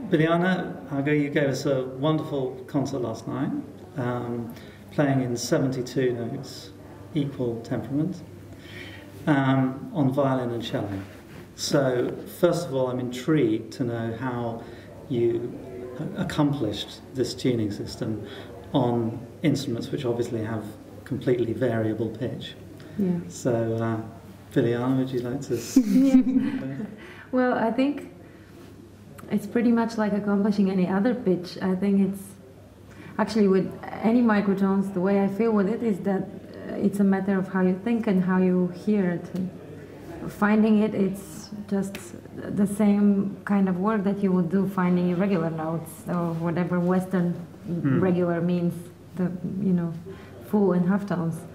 Biliana, Aga, you gave us a wonderful concert last night, playing in 72 notes, equal temperament, on violin and cello. So, first of all, I'm intrigued to know how you accomplished this tuning system on instruments which obviously have completely variable pitch. Yeah. So, Biliana, would you like to? Yeah. Well, I think it's pretty much like accomplishing any other pitch. I think it's actually with any microtones, the way I feel with it is that it's a matter of how you think and how you hear it. And finding it, it's just the same kind of work that you would do finding irregular notes or whatever Western regular means, the full and half tones.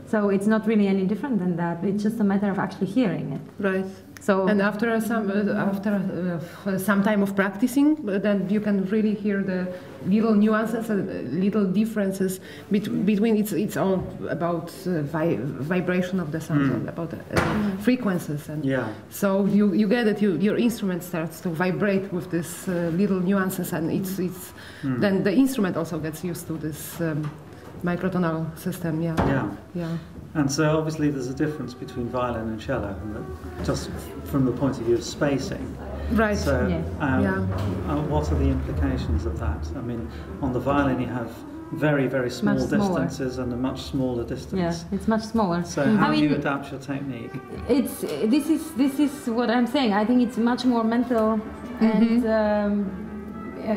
So it's not really any different than that. It's just a matter of actually hearing it. Right. So and after some time of practicing, then you can really hear the little nuances, little differences between. It's all about vibration of the sound, about frequencies, and so you get it. Your instrument starts to vibrate with this little nuances, and then the instrument also gets used to this. Microtonal system, yeah. And so obviously there's a difference between violin and cello, just from the point of view of spacing. Right. So what are the implications of that? I mean, on the violin you have very, very small distances and a much smaller distance. Yeah, it's much smaller. So how do you adapt your technique? This is what I'm saying. I think it's much more mental and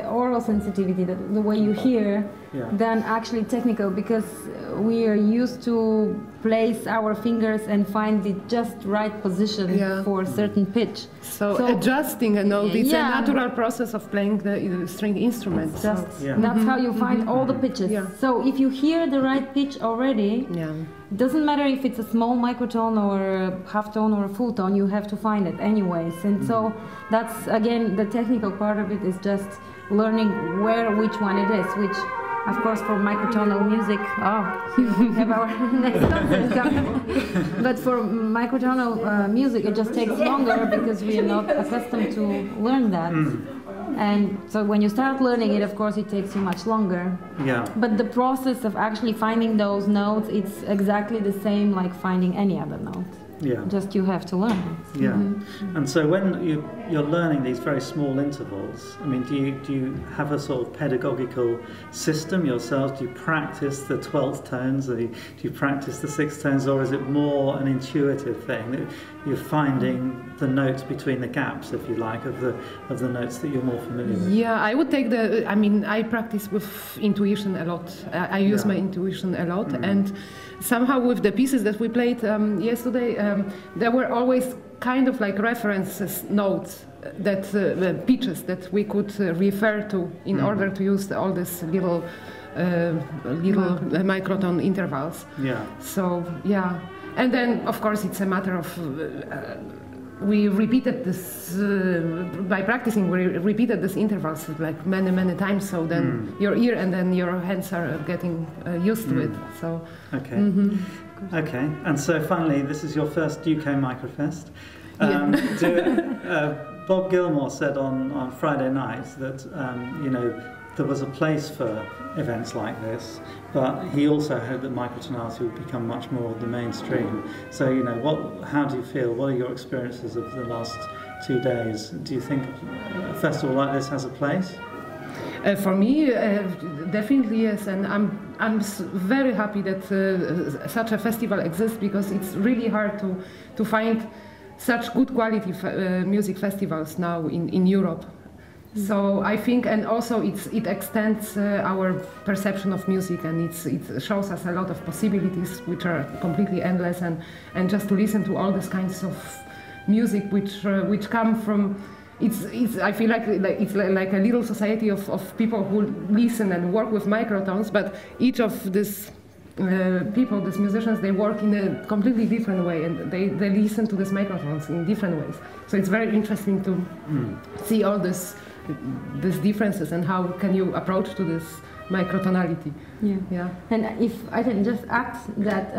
oral sensitivity, the way you hear, than actually technical, because we are used to place our fingers and find the just right position for a certain pitch. So adjusting a note, it's a natural process of playing the string instrument. That's how you find all the pitches. So if you hear the right pitch already, it doesn't matter if it's a small microtone or a half tone or a full tone, you have to find it anyways. And so that's, again, the technical part of it is just learning which one it is, which, of course, for microtonal music, we have our next concert coming. But for microtonal music, it just takes longer because we are not accustomed to learn that. And so when you start learning it, of course, it takes you much longer. But the process of actually finding those notes, it's exactly the same like finding any other note. Just you have to learn it. And so when you're learning these very small intervals, I mean, do you have a sort of pedagogical system yourselves? Do you practice the 12th tones? Do you practice the 6th tones? Or is it more an intuitive thing that you're finding the notes between the gaps, if you like, of the notes that you're more familiar with? Yeah, I would take I practice with intuition a lot. I use my intuition a lot, and somehow with the pieces that we played yesterday, there were always kind of like references, notes, that pitches that we could refer to in order to use all these little microtone intervals. So and then of course it's a matter of we repeated this by practicing. We repeated these intervals like many times. So then your ear and then your hands are getting used to it. So okay. And so finally, this is your first DuoKaya Microfest. Bob Gilmore said on Friday night that there was a place for events like this, but he also hoped that microtonality would become much more the mainstream. So, how do you feel? What are your experiences of the last 2 days? Do you think a festival like this has a place? For me, definitely yes, and I'm very happy that such a festival exists, because it's really hard to find such good quality music festivals now in Europe. So I think, and also it extends our perception of music, and it shows us a lot of possibilities which are completely endless, and just to listen to all these kinds of music which come from. I feel like it's like a little society of people who listen and work with microtones, but each of these people, these musicians, they work in a completely different way, and they listen to these microtones in different ways. So it's very interesting to see all these differences and how can you approach to this microtonality. And if I can just add that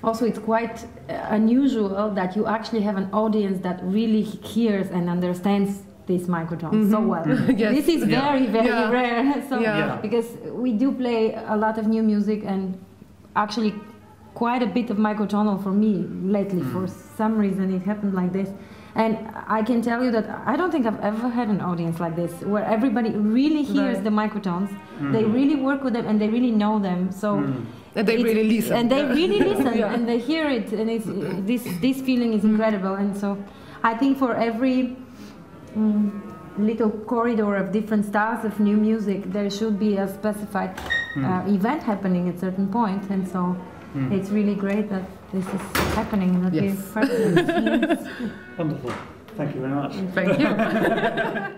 also it's quite unusual that you actually have an audience that really hears and understands these microtones so well. Yes. This is very, very rare. So because we do play a lot of new music and actually quite a bit of microtonal for me lately. For some reason it happened like this. And I can tell you that I don't think I've ever had an audience like this, where everybody really hears the microtones, they really work with them, and they really know them. So and they really listen. And they really listen, and they hear it, and it's, this feeling is incredible. And so I think for every little corridor of different styles of new music, there should be a specified event happening at certain point. And so it's really great that this is happening and that we're part of it. Wonderful. Thank you very much. Thank you.